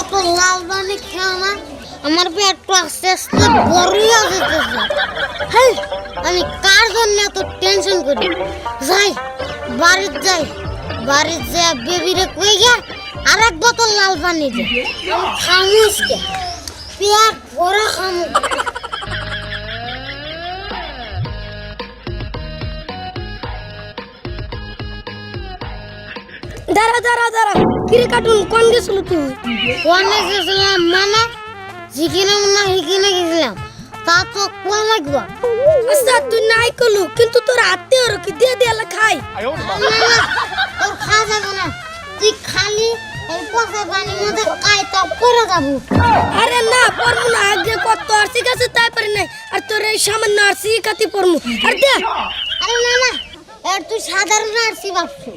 বোতল লাল পানি খেও না, আমার পেট আস্তে আস্তে ভরিয়া যেতেছে। হেই, আমি কার জন্য এত টেনশন করি? যাই বাড়িতে যা বেবিরে কই গিয়া আর এক বোতল লাল পানি দে, আমি খামুসকে পেট ভরা খামু। দাঁড়া কিরে কার্টুন কোন গেছিল তুমি? কোনে গেছিলাম মানে যেখানে না সেখানে গেছিলাম, তা তো কোয়া লাগবা। আচ্ছা তুই নাই কলু, কিন্তু তোর আত্মীয় কি দিয়ে দিয়ে খাই। না, তোর খাওয়া যাবে না, তুই খালি এই পচা পানির মধ্যে কাইটা করে যাবো। আরে না পড়মু না, আগে কত আরসি কাছে তাই পারি নাই, আর তোর এই সামান্য আরসি কাতি পড়মু। আর দে আরে না, তুই সাধারণ আরসি ভাবছো।